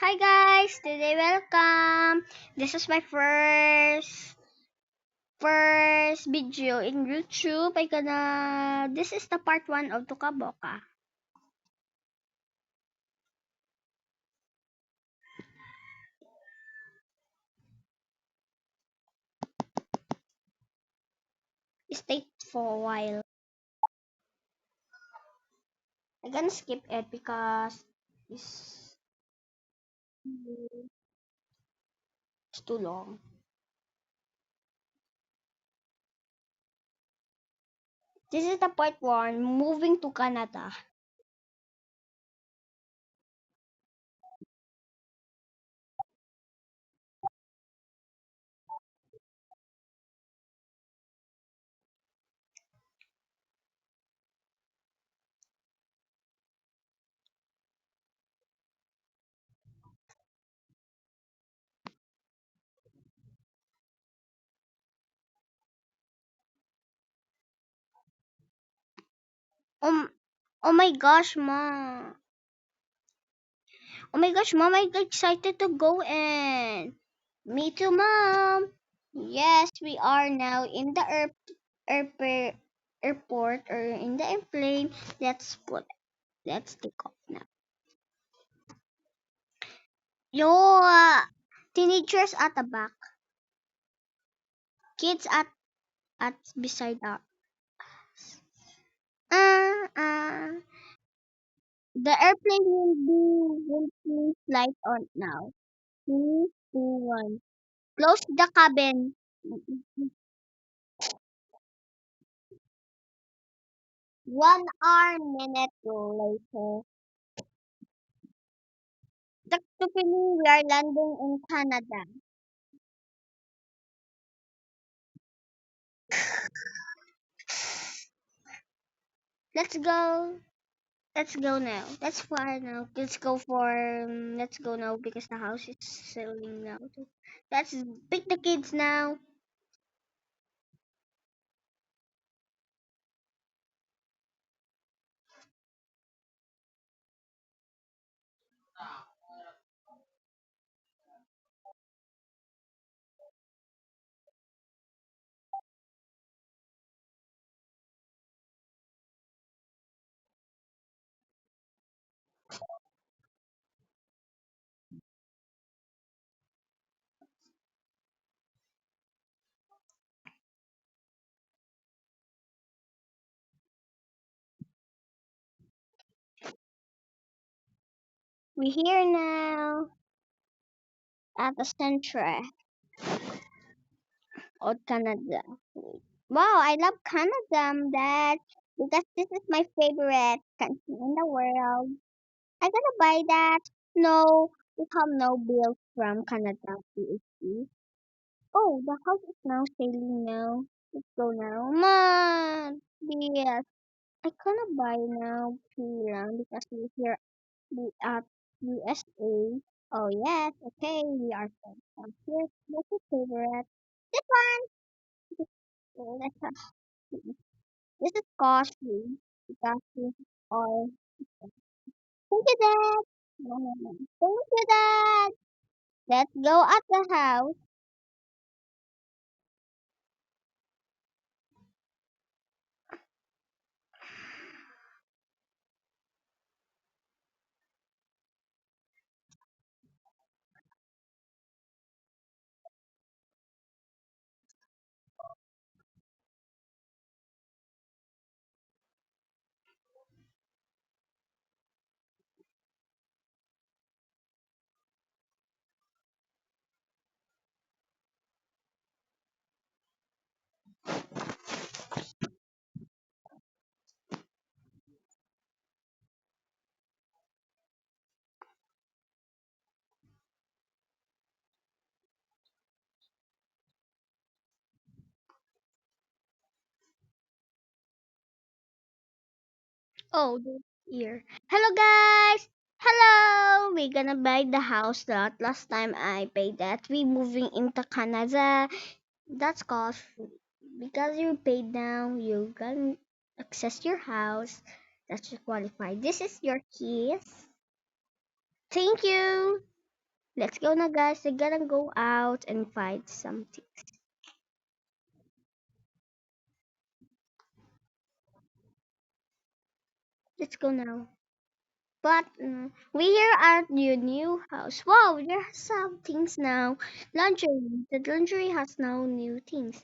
Hi guys, today welcome. This is my first video in YouTube. This is the part 1 of Tukaboka. Stay for a while. I'm gonna skip it because it's, it's too long. This is the part 1, moving to Canada. Um, oh my gosh, ma. Oh my gosh, mom, I'm excited to go in. Me too, mom. Yes, we are now in the airport, airport or in the airplane. Let's take off now. Yo, teenagers at the back, kids at beside us. Uh, the airplane will be flight on now. Three, two, one. Close the cabin. 1 hour minute later. Technically, we are landing in Canada. Let's go. Let's go now. That's far now. Let's go now because the house is selling now. Let's pick the kids now. We're here now at the center of Canada. Wow, I love Canada, Dad, because this is my favorite country in the world. I gotta buy that. No, we have no bills from Canada PhD. Oh, the house is now sailing now. Let's go now. Man, yes. I cannot buy now Pilang because we here we at USA. Oh yes, okay, we are from here. What's your favorite? This one. Oh, this is costly because we are. Thank you, Dad. No, no, no. Thank you, Dad. Let's go at the house. Oh, this year. Hello, guys. Hello. We're gonna buy the house that last time I paid that. We moving into Canada. That's cost because you paid now. You can access your house. That's qualified. This is your keys. Thank you. Let's go now, guys. We're gonna go out and find something. Let's go now. But we here at your new house. Wow, there are some things now. Laundry. The laundry has now new things.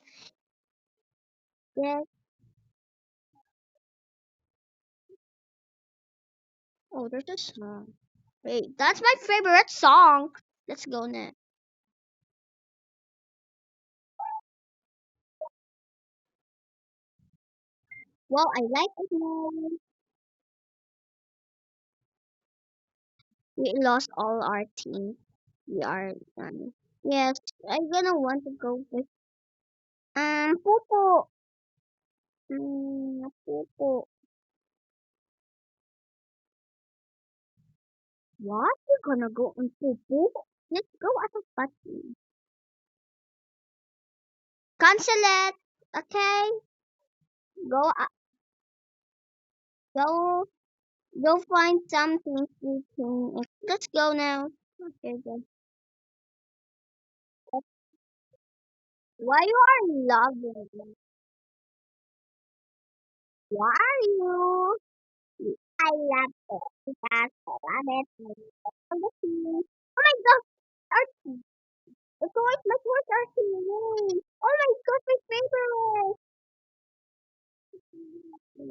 Yes. Oh, there's a song. Wait, that's my favorite song. Let's go now. Wow, I like it now. We lost all our team. We are done. Yes, I'm gonna want to go with Popo. Popo. What? You're gonna go on Popo? Let's go as a party. Cancel it. Okay. Go. Go. Go find something to can. Let's go now. Okay, then. Why you are loving? Why are you? I love it. Because I love it. Oh my god, Archie. It's always my favorite Archie. Oh my god, my favorite. I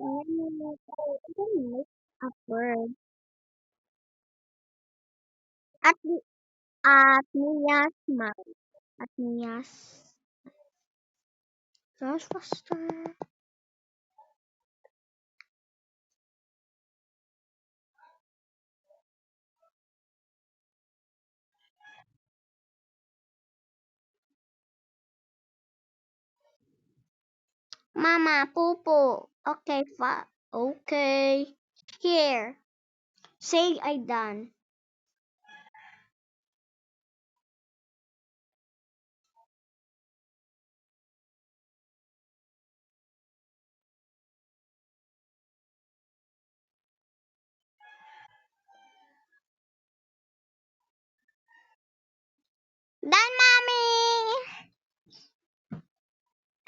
didn't miss a word. At the at Mia's mouth. At Mia's. Josh Foster. Mama, Popo. Okay, okay. Here. Say I done. Done, mommy.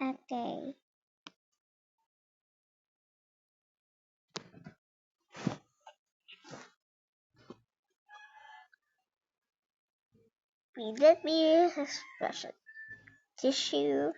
Okay. Let me expression. Tissue.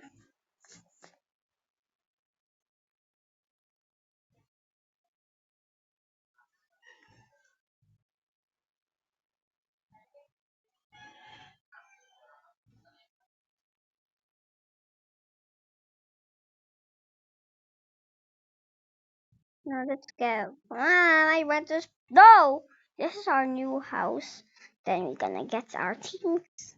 Now let's go. I want to. No! This is our new house. Then we're gonna get our things.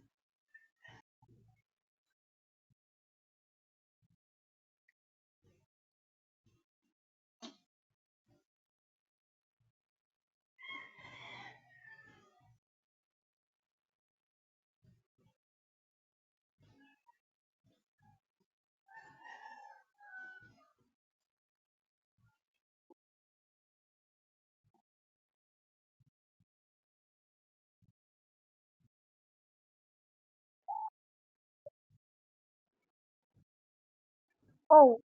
Oh,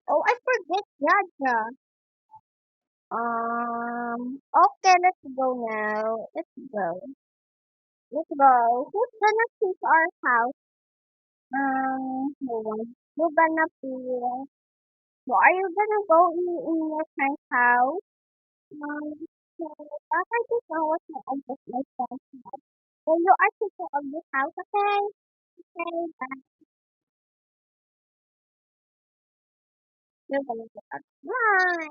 oh, I forget Jaja. Okay, let's go now. Let's go. Let's go. Who's gonna choose our house? No one. You're gonna be. So are you gonna go in your friend's house? So after this hour, I just my friend's house. So you are people of this house, okay? Okay, bye. You're gonna go up. Bye.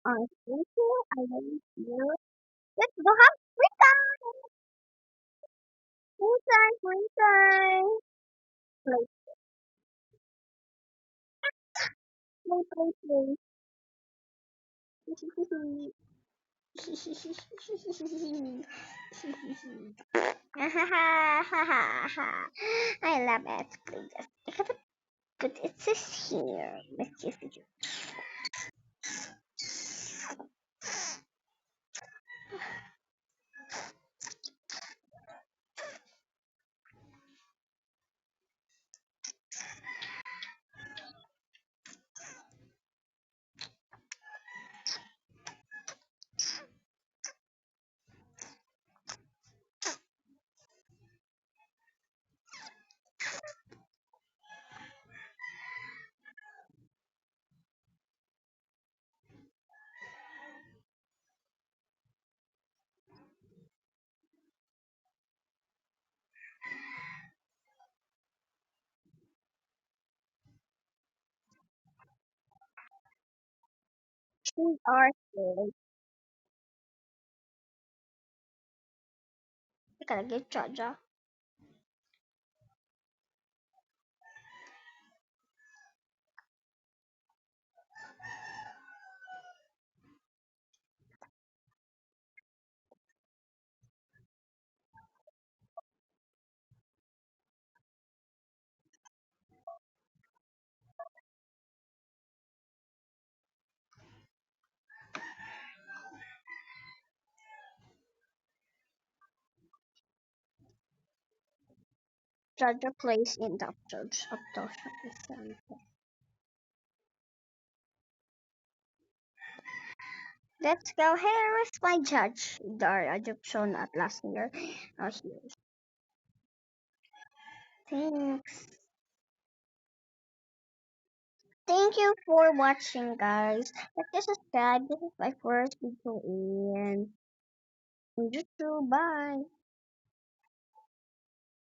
Thank you. I love you. Let's go have free time. Free time, free time. Play, play, play, play. I love it. Play this. I gotta put it this here. Let's see if we do. We are scared. Ikalagay Jaja. Jaja plays in the judge of the shopping center. Let's go. Here is my judge. The Egyptian at last year. Now here. Thanks. Thank you for watching, guys. Like this is subscribe. This is my first video in YouTube. Bye.